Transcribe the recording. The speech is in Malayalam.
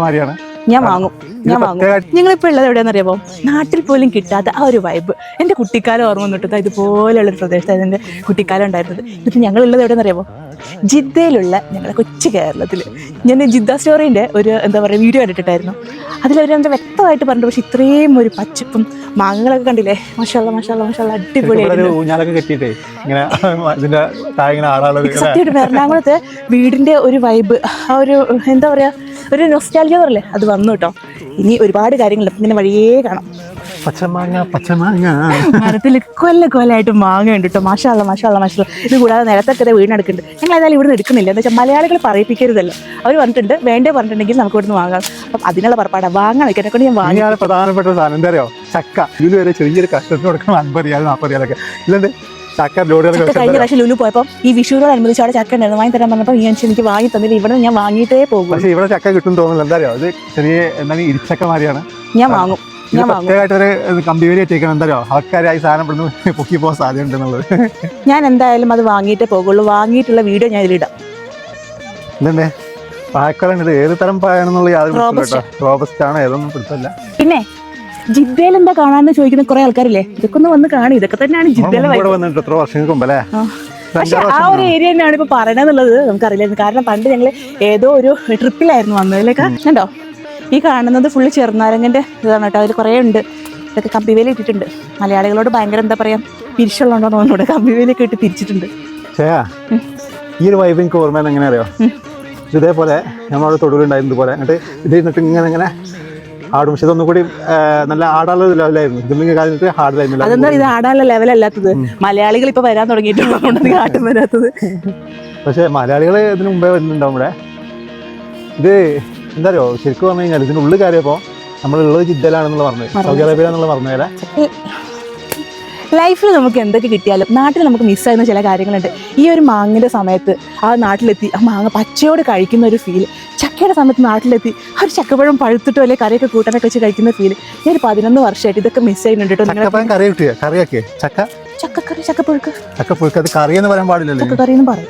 മാതിരിയാണ്. ഞാൻ വാങ്ങും. നിങ്ങളിപ്പോൾ ഉള്ളത് എവിടെയാണെന്ന് അറിയാമോ? നാട്ടിൽ പോലും കിട്ടാത്ത ആ ഒരു വൈബ്. എൻ്റെ കുട്ടിക്കാലം ഓർമ്മ വന്നിട്ട് ഇതുപോലെയുള്ളൊരു പ്രദേശത്തായിരുന്നു എൻ്റെ കുട്ടിക്കാലം ഉണ്ടായിരുന്നത്. എന്നിട്ട് ഞങ്ങളുള്ളത് എവിടെയെന്ന് അറിയാമോ? ജിദ്ദയിലുള്ള ഞങ്ങളുടെ കൊച്ചു കേരളത്തിൽ. ഞാൻ ജിദ്ദ സ്റ്റോറീൻ്റെ ഒരു എന്താ പറയുക വീഡിയോ കണ്ടിട്ടുണ്ടായിരുന്നു. അതിലവരെന്താ വ്യക്തമായിട്ട് പറഞ്ഞു. പക്ഷെ ഇത്രയും ഒരു പച്ചപ്പും മാങ്ങകളൊക്കെ കണ്ടില്ലേ? മാഷാല്ലാ മാഷാല്ലാ മാഷാല്ലാ, അടിപൊളിയായിരുന്നു. സത്യമായിട്ടും എറണാകുളത്തെ വീടിൻ്റെ ഒരു വൈബ്, ആ ഒരു എന്താ പറയുക, ഒരു നൊസ്റ്റാൾജിയ പറയല്ലേ, അത് വന്നു കേട്ടോ. ഇനി ഒരുപാട് കാര്യങ്ങളുണ്ട്. ഇങ്ങനെ വഴിയേ കാണാം. പച്ചമാങ്ങ മരത്തിൽ കൊല്ലായിട്ട് മാങ്ങ ഉണ്ട് കേട്ടോ. മാഷാല്ലാ മാഷാല്ലാ മാഷാല്ലാ. ഇത് കൂടാതെ നിലത്തൊക്കെ വീടിനടുക്കുന്നുണ്ട്. ഞങ്ങൾ ഏതായാലും ഇവിടുന്ന് എടുക്കുന്നില്ല. എന്താ വെച്ചാൽ മലയാളികൾ പറയിപ്പിക്കരുതല്ലോ. അവർ പറഞ്ഞിട്ടുണ്ട് വേണ്ടേ പറഞ്ഞിട്ടുണ്ടെങ്കിൽ നമുക്ക് ഇവിടുന്ന് വാങ്ങാം. അപ്പം അതിനുള്ള പുറപ്പാടാണ്. വാങ്ങാൻ വെക്കാൻ കൊണ്ട് ഞാൻ വാങ്ങി. പ്രധാനപ്പെട്ട സാധനം എന്താ അറിയോ? ചക്ക. ഇതിൽ വരെ ചെറിയൊരു കഷ്ടത്തിന് കൊടുക്കണം 50 റിയാൽ 40 റിയാലൊക്കെ. ഇല്ലെന്ത് ചക്ക കഴിഞ്ഞ പ്രാവശ്യം ലുലു പോയപ്പോൾ ഈ വിഷുവിനോട് അനുബന്ധിച്ച് അവിടെ ചക്ക ഉണ്ടായിരുന്നു. വാങ്ങി തരാൻ പറഞ്ഞപ്പോൾ എനിക്ക് വാങ്ങി തന്നില്ല. ഇവിടെ ഞാൻ വാങ്ങിയിട്ടേ പോകും. പക്ഷേ ഇവിടെ ചക്ക കിട്ടും തോന്നുന്നില്ല. എന്താ അറിയോ? അത് ചെറിയ എന്താണ് ഇരിച്ചക്ക മാതിരിയാണ്. ഞാൻ വാങ്ങും. പ്രത്യേകമായിട്ടൊരു കമ്പിവേലി എത്തിക്കണം. എന്താ അറിയോ? ആൾക്കാരായി സാധനം ഇവിടുന്ന് പൊക്കി പോകാൻ സാധ്യത ഉണ്ടെന്നുള്ളത്. ഞാൻ എന്തായാലും അത് വാങ്ങിയിട്ടേ പോകുള്ളൂ. വാങ്ങിയിട്ടുള്ള വീഡിയോ ഞാൻ ഇതിലിടാം. ഇതന്നെ പായക്കാലാണ്. ഇത് ഏത് തരം പായാണെന്നുള്ള യാതൊരു റോബസ്റ്റ് ആണ്, ഏതൊന്നും പിടുത്തല്ല. പിന്നെ ജിദ്ദയിൽ എന്താ കാണാന്ന് ചോദിക്കുന്ന കുറെ ആൾക്കാരില്ലേ? ഇതൊക്കെ ഒന്ന് വന്ന് കാണും. ഇതൊക്കെ തന്നെയാണ് ജിദ്ദയിലെ വന്നിട്ട് എത്ര വർഷങ്ങൾക്ക് മുമ്പ് അല്ലേ? പക്ഷെ ആ ഒരു ഏരിയ തന്നെയാണ് ഇപ്പൊ പറയണെന്നുള്ളത് നമുക്കറിയില്ലായിരുന്നു. കാരണം പണ്ട് ഞങ്ങൾ ഏതോ ഒരു ട്രിപ്പിലായിരുന്നു വന്നതിലേക്ക്. കണ്ടോ ഈ കാണുന്നത് ഫുള്ള് ചെറുനാരങ്ങന്റെ ഇതാണ് കേട്ടോ. അതിൽ കുറേ ഉണ്ട്. ഇതൊക്കെ കമ്പിവേലി ഇട്ടിട്ടുണ്ട്. മലയാളികളോട് ഭയങ്കര എന്താ പറയാ പിരിച്ചുള്ളതുണ്ടോ തോന്നുന്നു. കമ്പിവേലിയൊക്കെ ഇട്ട് തിരിച്ചിട്ടുണ്ട്. ഈ ഒരു വൈബ് എനിക്ക് ഓർമ്മ എങ്ങനെ അറിയോ? ഇതേപോലെ നമ്മളവിടെ തൊടുവിലുണ്ടായിരുന്നു. ഇതുപോലെ എന്നിട്ട് ഇത് എന്നിട്ട് ഇങ്ങനെ ആടും. പക്ഷെ ഇതൊന്നും കൂടി നല്ല ആടാനുള്ള ലെവലായിരുന്നു. ഇതൊന്നും ഹാർഡിലായിരുന്നു. അതെന്താ ഇത് ആടാനുള്ള ലെവലല്ലാത്തത്? മലയാളികൾ ഇപ്പൊ വരാൻ തുടങ്ങിയിട്ടുള്ളതുകൊണ്ട് ആട്ടം വരാത്തത്. പക്ഷെ മലയാളികൾ ഇതിന് മുമ്പേ വരുന്നുണ്ടാവും ഇവിടെ. ഇത് എന്താ അറിയോ? ശരിക്കും പറഞ്ഞു കഴിഞ്ഞാൽ ഇതിനുള്ളിൽ കയറിയപ്പോൾ നമ്മളുള്ളത് ജിദ്ദയിലാണെന്നുള്ള പറഞ്ഞത്, സൗദി അറേബ്യ എന്നുള്ള പറഞ്ഞേരാ. ലൈഫിൽ നമുക്ക് എന്തൊക്കെ കിട്ടിയാലും നാട്ടിൽ നമുക്ക് മിസ്സായിരുന്ന ചില കാര്യങ്ങളുണ്ട്. ഈ ഒരു മാങ്ങിൻ്റെ സമയത്ത് ആ നാട്ടിലെത്തി ആ മാങ്ങ പച്ചയോട് കഴിക്കുന്ന ഒരു ഫീൽ. ചക്കയുടെ സമയത്ത് നാട്ടിലെത്തി ആ ഒരു ചക്കപ്പഴം പഴുത്തിട്ടോ അല്ലെങ്കിൽ കറിയൊക്കെ കൂട്ടാനൊക്കെ വെച്ച് കഴിക്കുന്ന ഫീൽ. ഞാൻ ഒരു 11 വർഷമായിട്ട് ഇതൊക്കെ മിസ് ചെയ്യുന്നുണ്ട് കേട്ടോ. ചക്കക്കറി, ചക്കപ്പുഴുക്ക് അത് കറിയെന്ന് പറയാൻ പാടില്ലല്ലോ. ചക്കക്കറി എന്ന് പറയും.